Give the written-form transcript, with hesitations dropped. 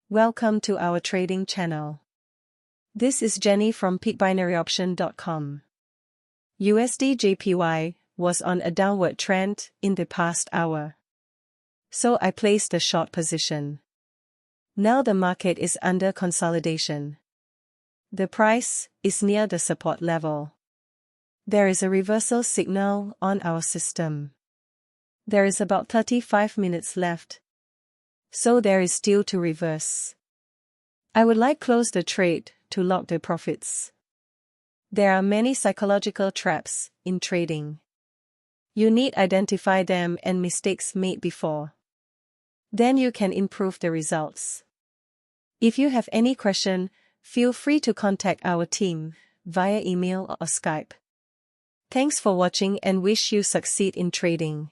Welcome to our trading channel. This is Jenny from peakbinaryoption.com. USD JPY was on a downward trend in the past hour. So I placed a short position. Now the market is under consolidation. The price is near the support level. There is a reversal signal on our system. There is about 35 minutes left. So there is still to reverse. I would like close the trade to lock the profits. There are many psychological traps in trading. You need identify them and mistakes made before. Then you can improve the results. If you have any question, feel free to contact our team via email or Skype. Thanks for watching and wish you succeed in trading.